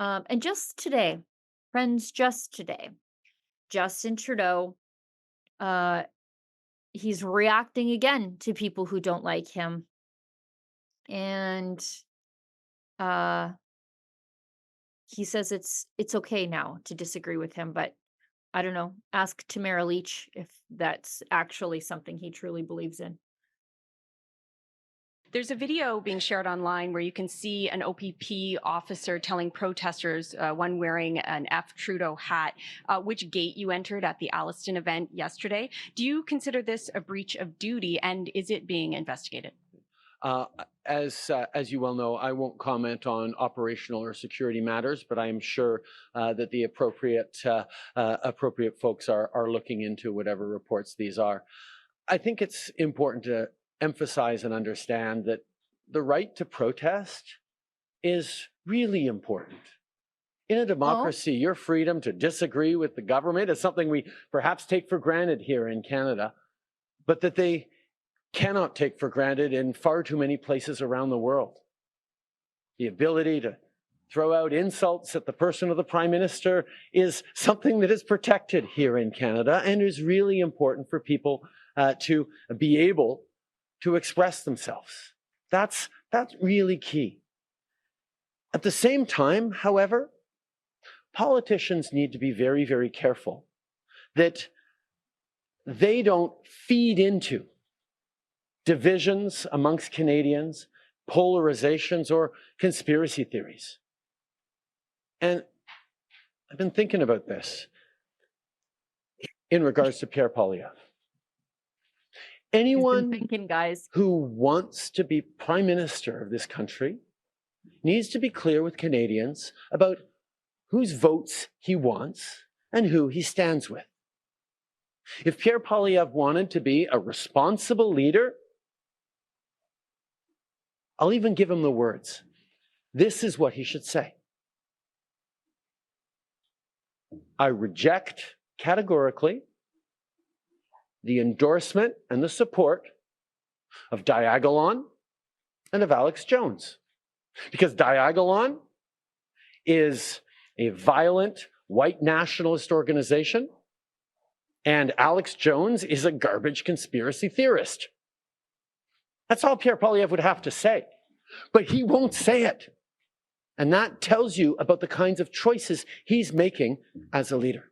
And just today, friends, just today, Justin Trudeau, uh, he's reacting again to people who don't like him. And uh, he says it's okay now to disagree with him, but I don't know. Ask Tamara Leach if that's actually something he truly believes in. There's a video being shared online where you can see an OPP officer telling protesters, one wearing an F Trudeau hat, which gate you entered at the Alliston event yesterday. Do you consider this a breach of duty, and is it being investigated? Uh, as you well know, I won't comment on operational or security matters, but I am sure that the appropriate folks are looking into whatever reports these are. I think it's important to emphasize and understand that the right to protest is really important. In a Oh, democracy, your freedom to disagree with the government is something we perhaps take for granted here in Canada, but that they cannot take for granted in far too many places around the world. The ability to throw out insults at the person of the Prime Minister is something that is protected here in Canada and is really important for people to be able to express themselves. That's really key. At the same time, however, politicians need to be very, very careful that they don't feed into divisions amongst Canadians, polarizations, or conspiracy theories. And I've been thinking about this in regards to Pierre Poilievre. he's been Anyone thinking, guys. who wants to be Prime Minister of this country needs to be clear with Canadians about whose votes he wants and who he stands with. If Pierre Poilievre wanted to be a responsible leader, I'll even give him the words. This is what he should say. I reject categorically the endorsement and the support of Diagolon and of Alex Jones. Because Diagolon is a violent white nationalist organization, and Alex Jones is a garbage conspiracy theorist. That's all Pierre Poilievre would have to say. But he won't say it. And that tells you about the kinds of choices he's making as a leader.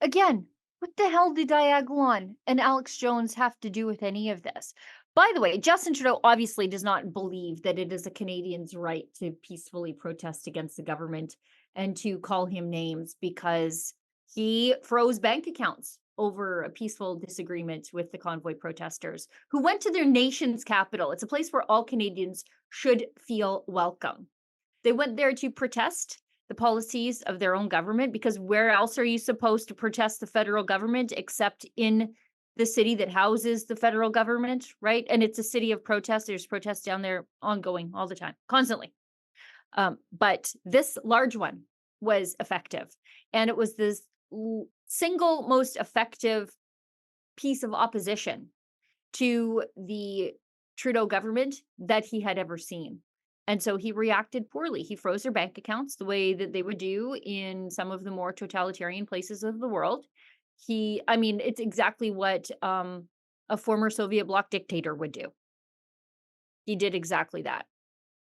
Again, what the hell did Diagolon and Alex Jones have to do with any of this? By the way, Justin Trudeau obviously does not believe that it is a Canadian's right to peacefully protest against the government and to call him names because he froze bank accounts over a peaceful disagreement with the Convoy protesters who went to their nation's capital. It's a place where all Canadians should feel welcome. They went there to protest the policies of their own government because where else are you supposed to protest the federal government except in the city that houses the federal government, right? And it's a city of protest. There's protests down there ongoing all the time, constantly. But this large one was effective. And it was this single most effective piece of opposition to the Trudeau government that he had ever seen. And so he reacted poorly. He froze their bank accounts the way that they would do in some of the more totalitarian places of the world. I mean, it's exactly what a former Soviet bloc dictator would do. He did exactly that,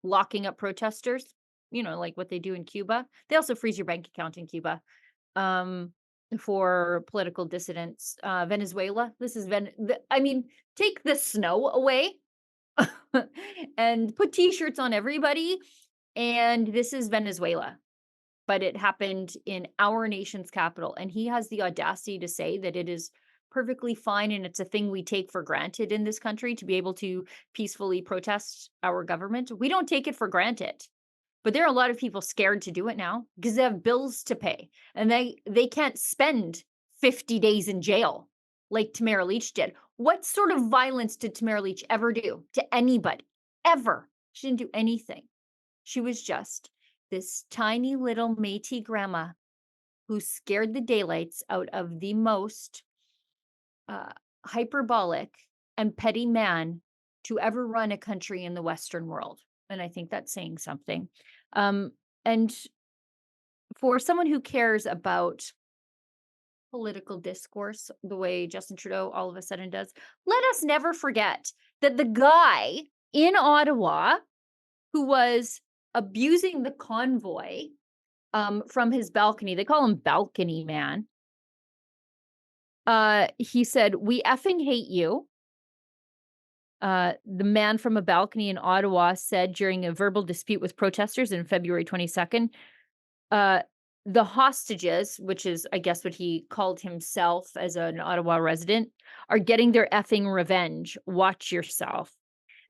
locking up protesters, like what they do in Cuba. They also freeze your bank account in Cuba. Um, for political dissidents. Venezuela, I mean, take the snow away and put t-shirts on everybody, and this is Venezuela. But it happened in our nation's capital, and he has the audacity to say that it is perfectly fine and it's a thing we take for granted in this country to be able to peacefully protest our government. We don't take it for granted. But there are a lot of people scared to do it now because they have bills to pay and they can't spend 50 days in jail like Tamara Leach did. What sort of violence did Tamara Leach ever do to anybody? Ever. She didn't do anything. She was just this tiny little Métis grandma who scared the daylights out of the most uh, hyperbolic and petty man to ever run a country in the Western world. And I think that's saying something. And for someone who cares about political discourse the way Justin Trudeau all of a sudden does, let us never forget that the guy in Ottawa who was abusing the convoy from his balcony, they call him Balcony Man. He said, "We effing hate you." The man from a balcony in Ottawa said during a verbal dispute with protesters in February 22nd, the hostages, which is, I guess, what he called himself as an Ottawa resident, are getting their effing revenge. Watch yourself.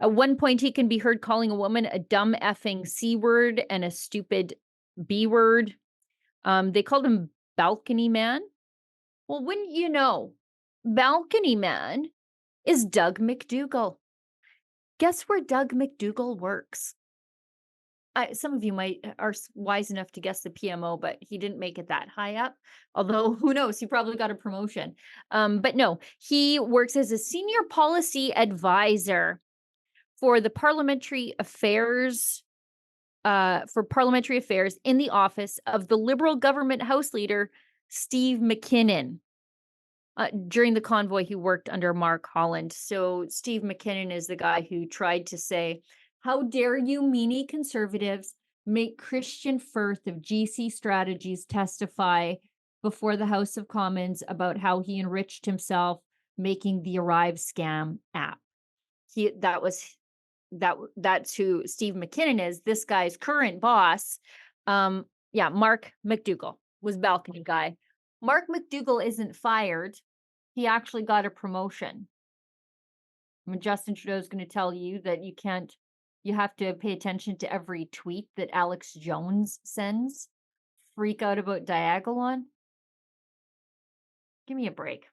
At one point, he can be heard calling a woman a dumb effing C word and a stupid B word. They called him Balcony Man. Well, wouldn't you know, Balcony Man is Doug McDougall. Guess where Doug McDougall works? Some of you might are wise enough to guess the PMO, but he didn't make it that high up. Although, who knows? He probably got a promotion. But no, he works as a senior policy advisor for the parliamentary affairs. For parliamentary affairs in the office of the Liberal government House Leader Steve McKinnon. During the convoy, he worked under Mark Holland. So Steve McKinnon is the guy who tried to say, "How dare you, meanie conservatives, make Christian Firth of GC Strategies testify before the House of Commons about how he enriched himself making the Arrive scam app." That's who Steve McKinnon is. This guy's current boss, Mark McDougall was balcony guy. Mark McDougall isn't fired. He actually got a promotion. I mean, Justin Trudeau is going to tell you that you have to pay attention to every tweet that Alex Jones sends. Freak out about Diagolon. Give me a break.